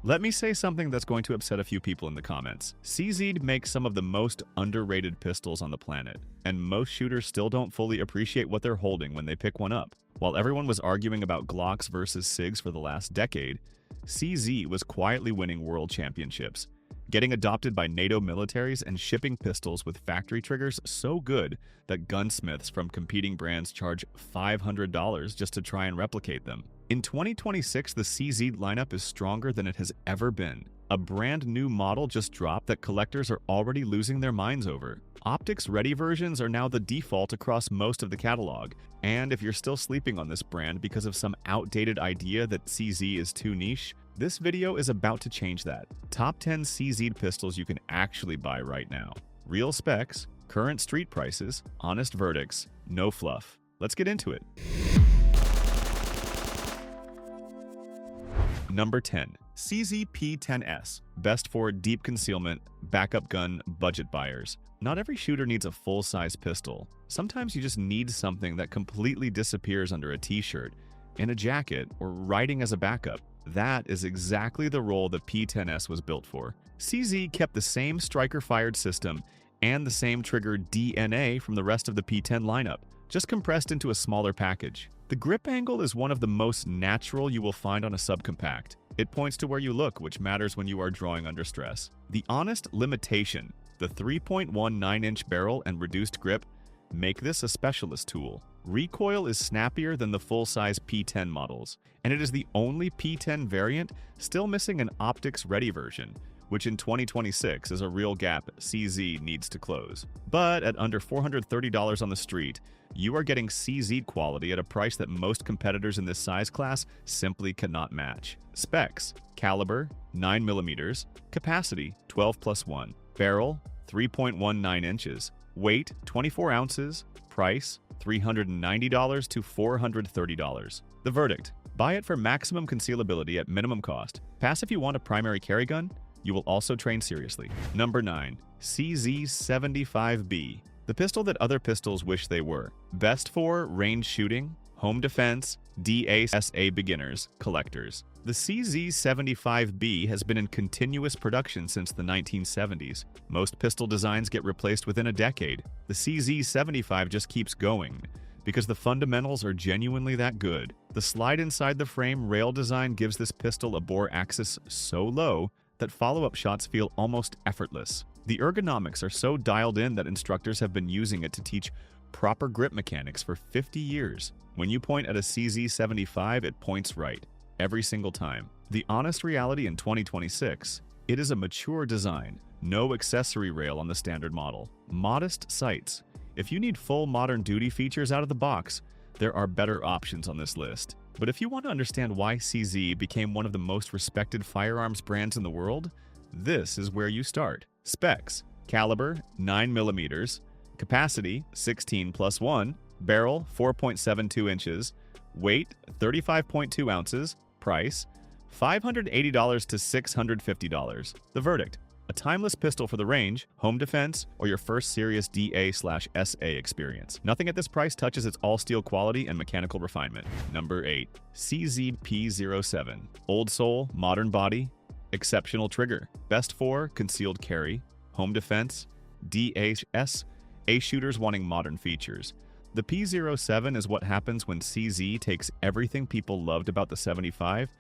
Let me say something that's going to upset a few people in the comments. CZ makes some of the most underrated pistols on the planet, and most shooters still don't fully appreciate what they're holding when they pick one up. While everyone was arguing about Glocks versus SIGs for the last decade, CZ was quietly winning world championships, getting adopted by NATO militaries and shipping pistols with factory triggers so good that gunsmiths from competing brands charge $500 just to try and replicate them. In 2026, the CZ lineup is stronger than it has ever been. A brand new model just dropped that collectors are already losing their minds over. Optics-ready versions are now the default across most of the catalog, and if you're still sleeping on this brand because of some outdated idea that CZ is too niche, this video is about to change that. Top 10 CZ pistols you can actually buy right now. Real specs, current street prices, honest verdicts, no fluff. Let's get into it. Number 10. CZ P10S. Best for deep concealment, backup gun, budget buyers. Not every shooter needs a full-size pistol. Sometimes you just need something that completely disappears under a t-shirt, in a jacket, or riding as a backup. That is exactly the role the P10S was built for. CZ kept the same striker-fired system and the same trigger DNA from the rest of the P10 lineup, just compressed into a smaller package. The grip angle is one of the most natural you will find on a subcompact. It points to where you look, which matters when you are drawing under stress. The honest limitation, the 3.19-inch barrel and reduced grip, make this a specialist tool. Recoil is snappier than the full-size P10 models, and it is the only P10 variant still missing an optics-ready version, which in 2026 is a real gap CZ needs to close. But at under $430 on the street, you are getting CZ quality at a price that most competitors in this size class simply cannot match. Specs: caliber 9mm, capacity 12+1, barrel 3.19 inches, weight 24 ounces, price $390 to $430. The verdict: buy it for maximum concealability at minimum cost. Pass if you want a primary carry gun. You will also train seriously. Number 9. CZ75B. The pistol that other pistols wish they were. Best for range shooting, home defense, DASA beginners, collectors. The CZ75B has been in continuous production since the 1970s. Most pistol designs get replaced within a decade. The CZ75 just keeps going, because the fundamentals are genuinely that good. The slide inside the frame rail design gives this pistol a bore axis so low that follow-up shots feel almost effortless. The ergonomics are so dialed in that instructors have been using it to teach proper grip mechanics for 50 years. When you point at a CZ75, it points right, every single time. The honest reality in 2026, it is a mature design, no accessory rail on the standard model. Modest sights. If you need full modern duty features out of the box, there are better options on this list. But if you want to understand why CZ became one of the most respected firearms brands in the world, this is where you start. Specs: caliber 9mm, capacity 16+1, barrel 4.72 inches, weight 35.2 ounces, price $580 to $650. The verdict: a timeless pistol for the range, home defense, or your first serious DA/SA experience. Nothing at this price touches its all-steel quality and mechanical refinement. Number 8. CZP07. Old sole, modern body, exceptional trigger. Best for concealed carry, home defense, DASA shooters wanting modern features. The P07 is what happens when CZ takes everything people loved about the 75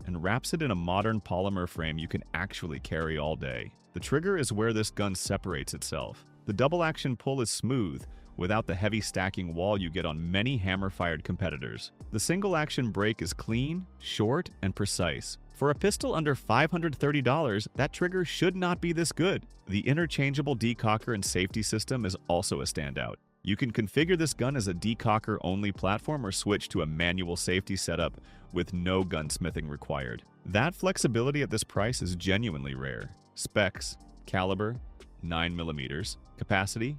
and wraps it in a modern polymer frame you can actually carry all day. The trigger is where this gun separates itself. The double-action pull is smooth, without the heavy stacking wall you get on many hammer-fired competitors. The single-action break is clean, short, and precise. For a pistol under $530, that trigger should not be this good. The interchangeable decocker and safety system is also a standout. You can configure this gun as a decocker-only platform or switch to a manual safety setup with no gunsmithing required. That flexibility at this price is genuinely rare. Specs: caliber 9mm, capacity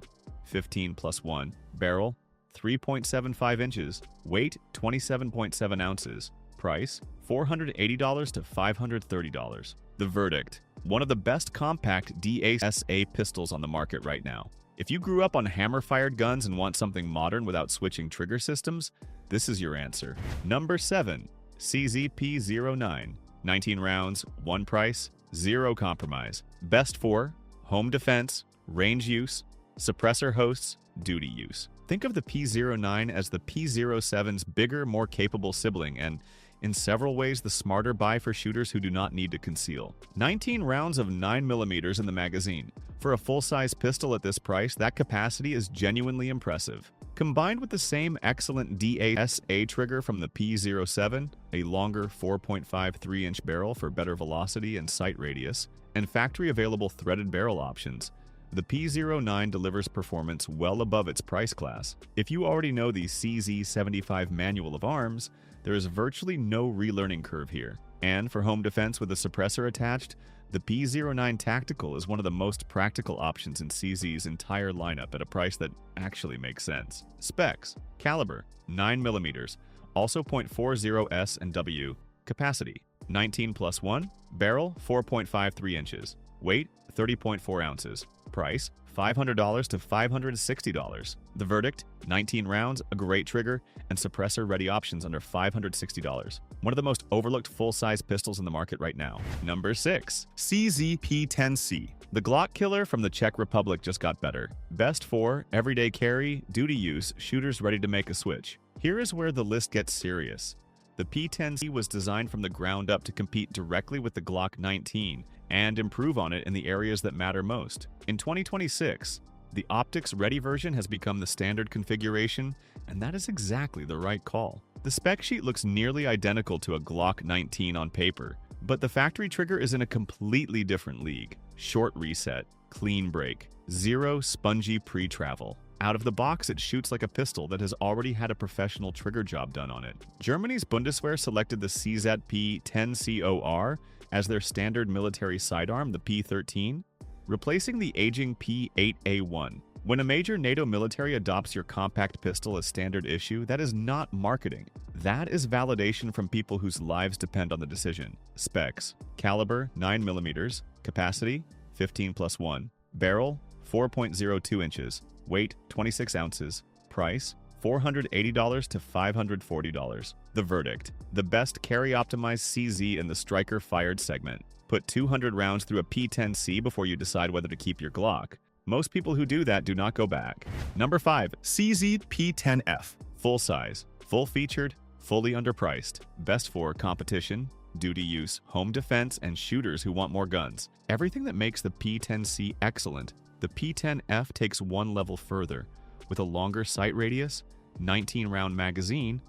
15+1, barrel 3.75 inches, weight 27.7 ounces, price $480 to $530. The verdict: one of the best compact DASA pistols on the market right now. If you grew up on hammer-fired guns and want something modern without switching trigger systems, this is your answer. Number 7. CZP09. 19 rounds, one price, zero compromise. Best for home defense, range use, suppressor hosts, duty use. Think of the P09 as the P07's bigger, more capable sibling and, in several ways, the smarter buy for shooters who do not need to conceal. 19 rounds of 9mm in the magazine. For a full-size pistol at this price, that capacity is genuinely impressive. Combined with the same excellent DASA trigger from the P07, a longer 4.53-inch barrel for better velocity and sight radius, and factory-available threaded barrel options, the P09 delivers performance well above its price class. If you already know the CZ75 manual of arms, there is virtually no relearning curve here. And for home defense with a suppressor attached, the P09 Tactical is one of the most practical options in CZ's entire lineup at a price that actually makes sense. Specs: caliber 9mm, also .40 and W. Capacity 19+1. Barrel 4.53 inches. Weight 30.4 ounces. Price $500 to $560. The verdict: 19 rounds, a great trigger, and suppressor-ready options under $560. One of the most overlooked full-size pistols in the market right now. Number 6. CZ-P10C. The Glock killer from the Czech Republic just got better. Best for everyday carry, duty use, shooters ready to make a switch. Here is where the list gets serious. The P10C was designed from the ground up to compete directly with the Glock 19 and improve on it in the areas that matter most. In 2026, the optics-ready version has become the standard configuration, and that is exactly the right call. The spec sheet looks nearly identical to a Glock 19 on paper, but the factory trigger is in a completely different league. Short reset, clean break, zero spongy pre-travel. Out of the box, it shoots like a pistol that has already had a professional trigger job done on it. Germany's Bundeswehr selected the CZ-P10COR as their standard military sidearm, the P13, replacing the aging P8A1. When a major NATO military adopts your compact pistol as standard issue, that is not marketing. That is validation from people whose lives depend on the decision. Specs: caliber 9mm, capacity 15+1, barrel 4.02 inches, weight 26 ounces, price $480 to $540. The verdict: the best carry-optimized CZ in the striker-fired segment. Put 200 rounds through a P10C before you decide whether to keep your Glock. Most people who do that do not go back. Number 5. CZ P10F. Full size, full featured, fully underpriced. Best for competition, duty use, home defense, and shooters who want more guns. Everything that makes the P10C excellent, the P10F takes one level further. With a longer sight radius, 19-round magazine,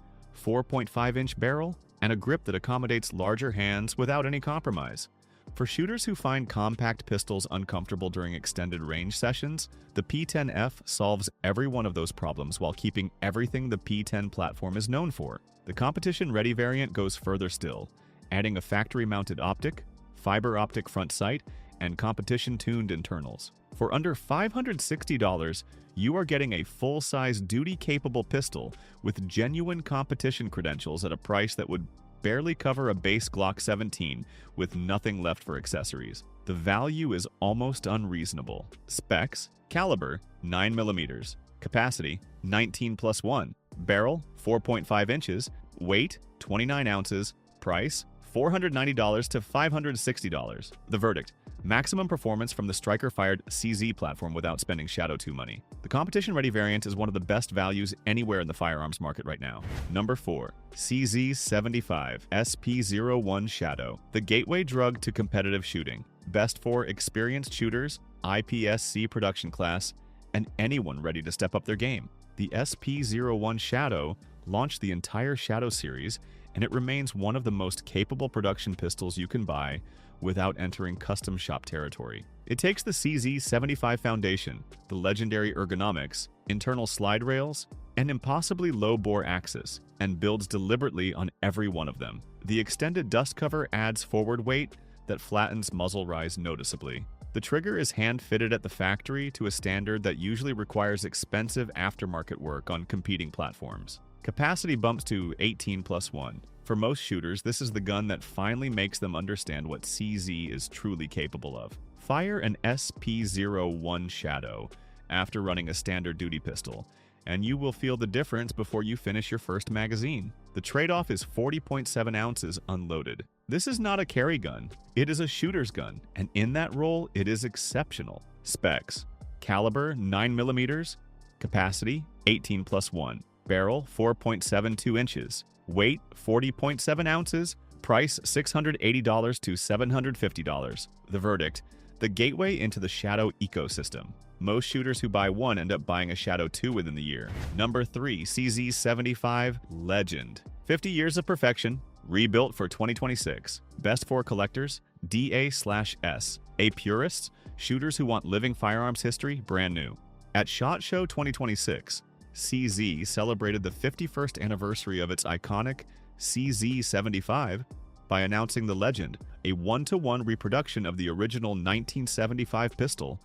4.5-inch barrel, and a grip that accommodates larger hands without any compromise. For shooters who find compact pistols uncomfortable during extended range sessions, the P10F solves every one of those problems while keeping everything the P10 platform is known for. The competition-ready variant goes further still, adding a factory-mounted optic, fiber optic front sight, and competition-tuned internals. For under $560, you are getting a full-size duty-capable pistol with genuine competition credentials at a price that would barely cover a base Glock 17 with nothing left for accessories. The value is almost unreasonable. Specs: caliber 9mm, capacity 19+1, barrel 4.5 inches, weight 29 ounces, price $490 to $560. The verdict: maximum performance from the striker-fired CZ platform without spending Shadow 2 money. The competition-ready variant is one of the best values anywhere in the firearms market right now. Number 4. CZ75 SP01 Shadow. The gateway drug to competitive shooting. Best for experienced shooters, IPSC production class, and anyone ready to step up their game. The SP01 Shadow launched the entire Shadow series, and it remains one of the most capable production pistols you can buy without entering custom shop territory. It takes the CZ75 foundation, the legendary ergonomics, internal slide rails, and impossibly low-bore axis, and builds deliberately on every one of them. The extended dust cover adds forward weight that flattens muzzle rise noticeably. The trigger is hand-fitted at the factory to a standard that usually requires expensive aftermarket work on competing platforms. Capacity bumps to 18+1. For most shooters, this is the gun that finally makes them understand what CZ is truly capable of. Fire an SP01 Shadow after running a standard duty pistol, and you will feel the difference before you finish your first magazine. The trade-off is 40.7 ounces unloaded. This is not a carry gun. It is a shooter's gun, and in that role, it is exceptional. Specs: caliber 9mm, capacity 18+1, barrel 4.72 inches, weight 40.7 ounces, price $680 to $750. The verdict: the gateway into the Shadow ecosystem. Most shooters who buy one end up buying a Shadow 2 within the year. Number 3, CZ75 Legend. 50 years of perfection, rebuilt for 2026. Best for collectors, DA/S. A purists, shooters who want living firearms history, brand new. At SHOT Show 2026, CZ celebrated the 51st anniversary of its iconic CZ75 by announcing the Legend, a 1-to-1 reproduction of the original 1975 pistol,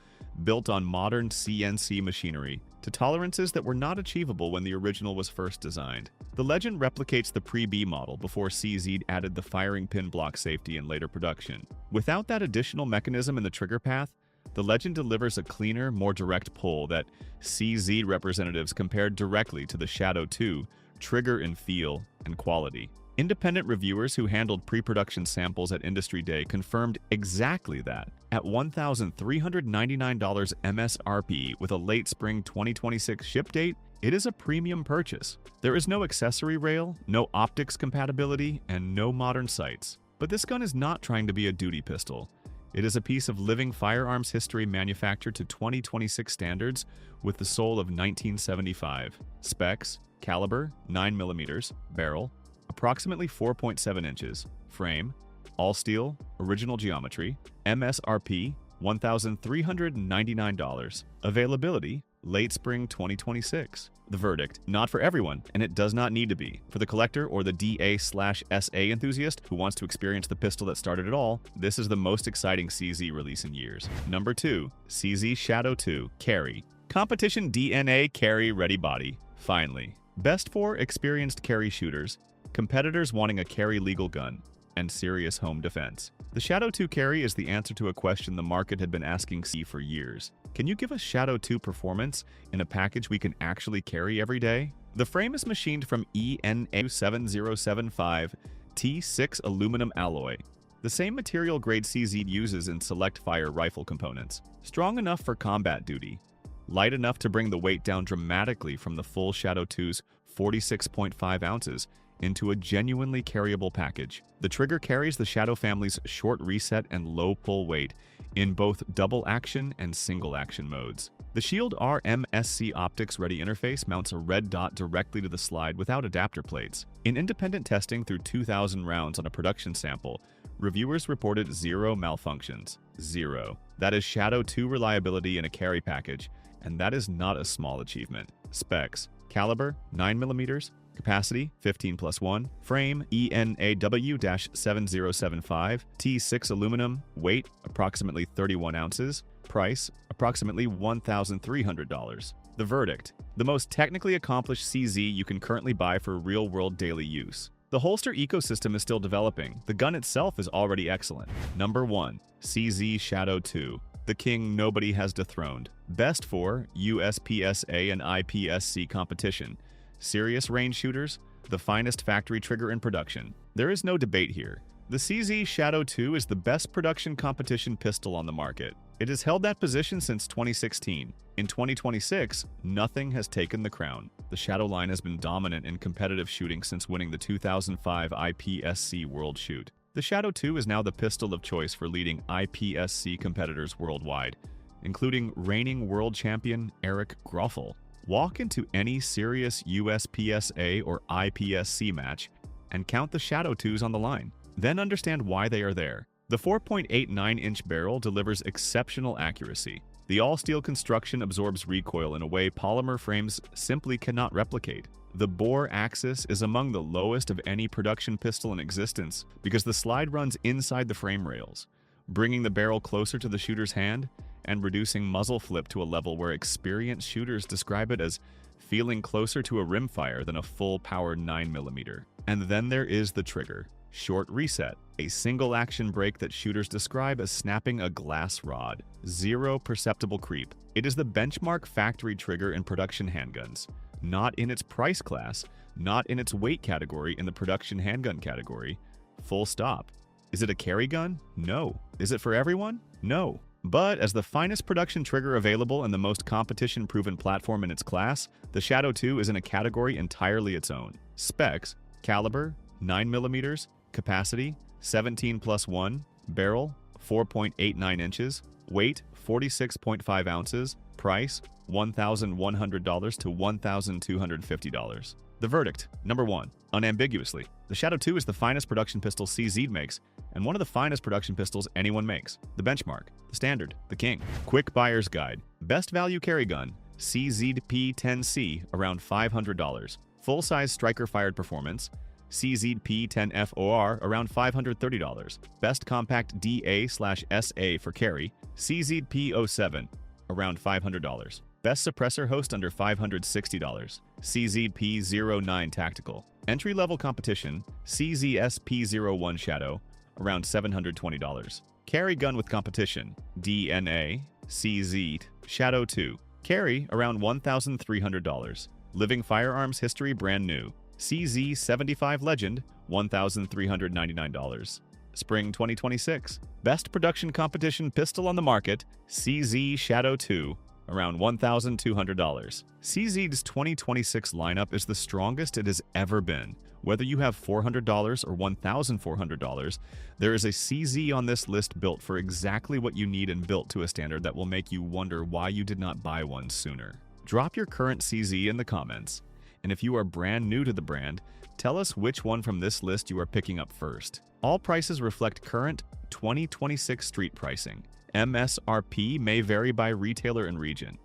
built on modern CNC machinery to tolerances that were not achievable when the original was first designed. The Legend replicates the pre-B model before CZ added the firing pin block safety in later production. Without that additional mechanism in the trigger path, the Legend delivers a cleaner, more direct pull that CZ representatives compared directly to the Shadow 2 trigger in feel and quality. Independent reviewers who handled pre-production samples at Industry Day confirmed exactly that. At $1,399 MSRP with a late spring 2026 ship date, it is a premium purchase. There is no accessory rail, no optics compatibility, and no modern sights. But this gun is not trying to be a duty pistol. It is a piece of living firearms history manufactured to 2026 standards with the soul of 1975. Specs: caliber 9mm, barrel approximately 4.7 inches, frame all steel, original geometry, MSRP $1,399. Availability: late spring 2026. The verdict: not for everyone, and it does not need to be. For the collector or the DA/SA enthusiast who wants to experience the pistol that started it all, this is the most exciting CZ release in years. Number 2, CZ Shadow 2 Carry. Competition DNA carry ready body. Finally. Best for experienced carry shooters, competitors wanting a carry legal gun, and serious home defense. The Shadow 2 Carry is the answer to a question the market had been asking C for years. Can you give us Shadow 2 performance in a package we can actually carry every day? The frame is machined from ENA7075 T6 aluminum alloy, the same material grade CZ uses in select fire rifle components. Strong enough for combat duty, light enough to bring the weight down dramatically from the full Shadow 2's 46.5 ounces into a genuinely carryable package. The trigger carries the Shadow family's short reset and low pull weight in both double action and single action modes. The Shield RMSC optics ready interface mounts a red dot directly to the slide without adapter plates. In independent testing through 2,000 rounds on a production sample, reviewers reported 0 malfunctions. 0. That is Shadow 2 reliability in a carry package, and that is not a small achievement. Specs: caliber 9mm, capacity 15+1, frame ENAW-7075 T6 aluminum, weight approximately 31 ounces, price approximately $1,300. The verdict: the most technically accomplished CZ you can currently buy for real-world daily use. The holster ecosystem is still developing. The gun itself is already excellent. Number 1, CZ Shadow 2. The king nobody has dethroned. Best for USPSA and IPSC competition. Serious range shooters, the finest factory trigger in production. There is no debate here. The CZ Shadow 2 is the best production competition pistol on the market. It has held that position since 2016. In 2026, nothing has taken the crown. The Shadow line has been dominant in competitive shooting since winning the 2005 IPSC World Shoot. The Shadow 2 is now the pistol of choice for leading IPSC competitors worldwide, including reigning world champion Eric Groffel. Walk into any serious USPSA or IPSC match and count the Shadow 2s on the line. Then understand why they are there. The 4.89-inch barrel delivers exceptional accuracy. The all-steel construction absorbs recoil in a way polymer frames simply cannot replicate. The bore axis is among the lowest of any production pistol in existence because the slide runs inside the frame rails, bringing the barrel closer to the shooter's hand and reducing muzzle flip to a level where experienced shooters describe it as feeling closer to a rimfire than a full-power 9mm. And then there is the trigger. Short reset, a single action break that shooters describe as snapping a glass rod. 0 perceptible creep. It is the benchmark factory trigger in production handguns. Not in its price class, not in its weight category in the production handgun category. Full stop. Is it a carry gun? No. Is it for everyone? No. But as the finest production trigger available and the most competition-proven platform in its class, the Shadow 2 is in a category entirely its own. Specs: caliber 9mm, capacity 17+1, barrel 4.89 inches, weight 46.5 ounces, price $1,100 to $1,250. The verdict: number 1. Unambiguously, the Shadow 2 is the finest production pistol CZ makes, and one of the finest production pistols anyone makes. The benchmark, the standard, the king. Quick buyer's guide: best value carry gun, CZP-10C, around $500. Full-size striker-fired performance, CZP-10FOR, around $530. Best compact DA/SA for carry, CZP-07, around $500. Best suppressor host under $560. CZP-09 Tactical. Entry-level competition, CZSP-01 Shadow, around $720. Carry gun with competition, DNA, CZ, Shadow 2. Carry, around $1,300. Living Firearms History brand new, CZ75 Legend, $1,399. Spring 2026. Best production competition pistol on the market, CZ Shadow 2, around $1,200. CZ's 2026 lineup is the strongest it has ever been. Whether you have $400 or $1,400, there is a CZ on this list built for exactly what you need and built to a standard that will make you wonder why you did not buy one sooner. Drop your current CZ in the comments, and if you are brand new to the brand, tell us which one from this list you are picking up first. All prices reflect current 2026 street pricing. MSRP may vary by retailer and region.